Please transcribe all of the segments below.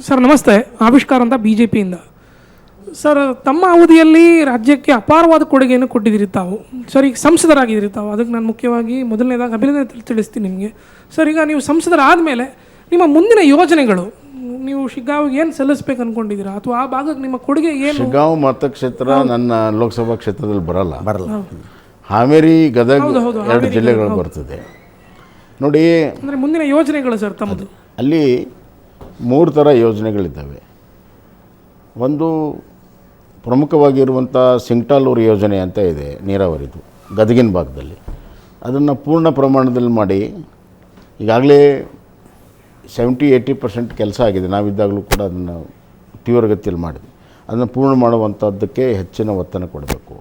Sir ನಮಸ್ತೆ, ಆವಿಷ್ಕಾರ ಅಂತ BJPಯಿಂದ. ಸರ್, ತಮ್ಮ ಅವಧಿಯಲ್ಲಿ ರಾಜ್ಯಕ್ಕೆ ಅಪಾರವಾದ ಕೊಡುಗೆಯನ್ನು ಕೊಟ್ಟಿದ್ದೀರಿ ತಾವು. ಸರ್, ಈಗ ಸಂಸದರಾಗಿದ್ದೀರಿ ತಾವು. ಅದಕ್ಕೆ ನಾನು ಮುಖ್ಯವಾಗಿ ಮೊದಲನೇದಾಗಿ ಅಭಿನಂದನೆ ತಿಳಿಸ್ತೀನಿ ನಿಮಗೆ. ಸರ್, ಈಗ ನೀವು ಸಂಸದರಾದ ಮೇಲೆ ನಿಮ್ಮ ಮುಂದಿನ ಯೋಜನೆಗಳು, ನೀವು ಶಿಗ್ಗಾಂವ್ಗೆ ಏನು ಸಲ್ಲಿಸ್ಬೇಕು ಅಂದ್ಕೊಂಡಿದ್ದೀರಾ, ಅಥವಾ ಆ ಭಾಗಕ್ಕೆ ನಿಮ್ಮ ಕೊಡುಗೆ ಏನು? ಶಿಗ್ಗಾಂವ್ ಮತಕ್ಷೇತ್ರ ನನ್ನ ಲೋಕಸಭಾ ಕ್ಷೇತ್ರದಲ್ಲಿ ಬರಲ್ಲ. ಹಾವೇರಿ, ಗದಗ 2 ಜಿಲ್ಲೆಗಳು ಬರ್ತದೆ ನೋಡಿ. ಅಂದರೆ ಮುಂದಿನ ಯೋಜನೆಗಳು ಸರ್ ತಮ್ಮದು? ಅಲ್ಲಿ 3 ಥರ ಯೋಜನೆಗಳಿದ್ದಾವೆ. ಒಂದು ಪ್ರಮುಖವಾಗಿರುವಂಥ ಸಿಂಗ್ಟಾಲೂರು ಯೋಜನೆ ಅಂತ ಇದೆ, ನೀರಾವರಿದು, ಗದಗಿನ ಭಾಗದಲ್ಲಿ. ಅದನ್ನು ಪೂರ್ಣ ಪ್ರಮಾಣದಲ್ಲಿ ಮಾಡಿ ಈಗಾಗಲೇ 70-80% ಕೆಲಸ ಆಗಿದೆ. ನಾವಿದ್ದಾಗಲೂ ಕೂಡ ಅದನ್ನು ತೀವ್ರಗತಿಯಲ್ಲಿ ಮಾಡಿದ್ವಿ. ಅದನ್ನು ಪೂರ್ಣ ಮಾಡುವಂಥದ್ದಕ್ಕೆ ಹೆಚ್ಚಿನ ಒತ್ತನ್ನು ಕೊಡಬೇಕು.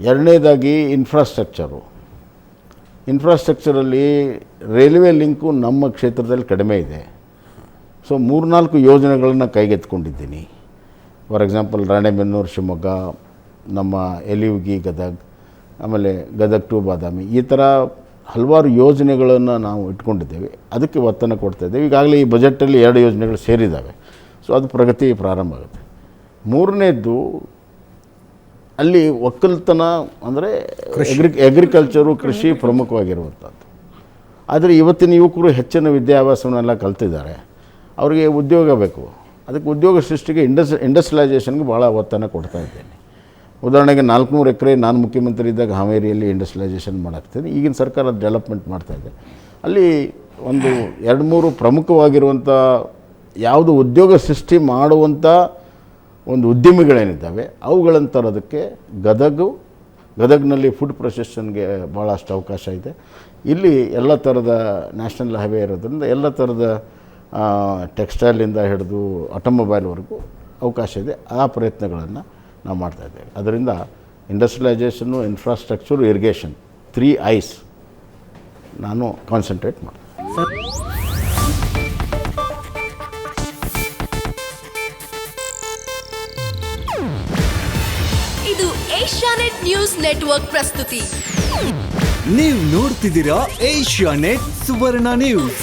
ಎರಡನೇದಾಗಿ ಇನ್ಫ್ರಾಸ್ಟ್ರಕ್ಚರಲ್ಲಿ ರೈಲ್ವೆ ಲಿಂಕು ನಮ್ಮ ಕ್ಷೇತ್ರದಲ್ಲಿ ಕಡಿಮೆ ಇದೆ. ಸೊ 3-4 ಯೋಜನೆಗಳನ್ನು ಕೈಗೆತ್ತಿಕೊಂಡಿದ್ದೀನಿ. ಫಾರ್ ಎಕ್ಸಾಂಪಲ್ ರಾಣೆಬೆನ್ನೂರು ಶಿವಮೊಗ್ಗ, ನಮ್ಮ ಎಲಿಯುಗಿ ಗದಗ್, ಆಮೇಲೆ ಗದಗ್ ಟು ಬಾದಾಮಿ, ಈ ಥರ ಹಲವಾರು ಯೋಜನೆಗಳನ್ನು ನಾವು ಇಟ್ಕೊಂಡಿದ್ದೇವೆ. ಅದಕ್ಕೆ ಒತ್ತನ್ನು ಕೊಡ್ತಾಯಿದ್ದೇವೆ. ಈಗಾಗಲೇ ಈ ಬಜೆಟಲ್ಲಿ 2 ಯೋಜನೆಗಳು ಸೇರಿದ್ದಾವೆ. ಸೊ ಅದು ಪ್ರಗತಿ ಪ್ರಾರಂಭ ಆಗುತ್ತೆ. ಮೂರನೇದ್ದು ಅಲ್ಲಿ ಒಕ್ಕಲ್ತನ, ಅಂದರೆ ಅಗ್ರಿಕಲ್ಚರು, ಕೃಷಿ ಪ್ರಮುಖವಾಗಿರುವಂಥದ್ದು. ಆದರೆ ಇವತ್ತಿನ ಯುವಕರು ಹೆಚ್ಚಿನ ವಿದ್ಯಾಭ್ಯಾಸವನ್ನೆಲ್ಲ ಕಲ್ತಿದ್ದಾರೆ. ಅವರಿಗೆ ಉದ್ಯೋಗ ಬೇಕು. ಅದಕ್ಕೆ ಉದ್ಯೋಗ ಸೃಷ್ಟಿಗೆ ಇಂಡಸ್ಟ್ರಿಯಲೈಸೇಷನ್ಗೆ ಭಾಳ ಒತ್ತನ್ನು ಕೊಡ್ತಾ ಇದ್ದೇನೆ. ಉದಾಹರಣೆಗೆ 400 ಎಕರೆ ನಾನು ಮುಖ್ಯಮಂತ್ರಿ ಇದ್ದಾಗ ಹಾವೇರಿಯಲ್ಲಿ ಇಂಡಸ್ಟ್ರಿಯಲೈಸೇಷನ್ ಮಾಡಾಕ್ತಿದೆ. ಈಗಿನ ಸರ್ಕಾರ ಡೆವಲಪ್ಮೆಂಟ್ ಮಾಡ್ತಾಯಿದೆ. ಅಲ್ಲಿ ಒಂದು 2-3 ಪ್ರಮುಖವಾಗಿರುವಂಥ ಯಾವುದು ಉದ್ಯೋಗ ಸೃಷ್ಟಿ ಮಾಡುವಂಥ ಒಂದು ಉದ್ಯಮಿಗಳೇನಿದ್ದಾವೆ ಅವುಗಳನ್ನು ತರೋದಕ್ಕೆ ಗದಗ್ನಲ್ಲಿ ಫುಡ್ ಪ್ರೊಸೆಷನ್ಗೆ ಭಾಳಷ್ಟು ಅವಕಾಶ ಇದೆ. ಇಲ್ಲಿ ಎಲ್ಲ ಥರದ ನ್ಯಾಷನಲ್ ಹೈವೇ ಇರೋದ್ರಿಂದ ಎಲ್ಲ ಥರದ ಟೆಕ್ಸ್ಟೈಲಿಂದ ಹಿಡಿದು ಆಟೋಮೊಬೈಲ್ವರೆಗೂ ಅವಕಾಶ ಇದೆ. ಆ ಪ್ರಯತ್ನಗಳನ್ನು ನಾವು ಮಾಡ್ತಾಯಿದ್ದೇವೆ. ಅದರಿಂದ ಇಂಡಸ್ಟ್ರಿಯಲೈಸೇಷನ್ನು, ಇನ್ಫ್ರಾಸ್ಟ್ರಕ್ಚರು, ಇರಿಗೇಷನ್ 3 ಐಸ್ ನಾನು ಕಾನ್ಸಂಟ್ರೇಟ್ ಮಾಡ್ತೀನಿ. ಇದು ಏಷ್ಯಾನೆಟ್ ನ್ಯೂಸ್ ನೆಟ್ವರ್ಕ್ ಪ್ರಸ್ತುತಿ. ನೀವು ನೋಡ್ತಿದ್ದೀರಾ ಏಷ್ಯಾನೆಟ್ ಸುವರ್ಣ ನ್ಯೂಸ್.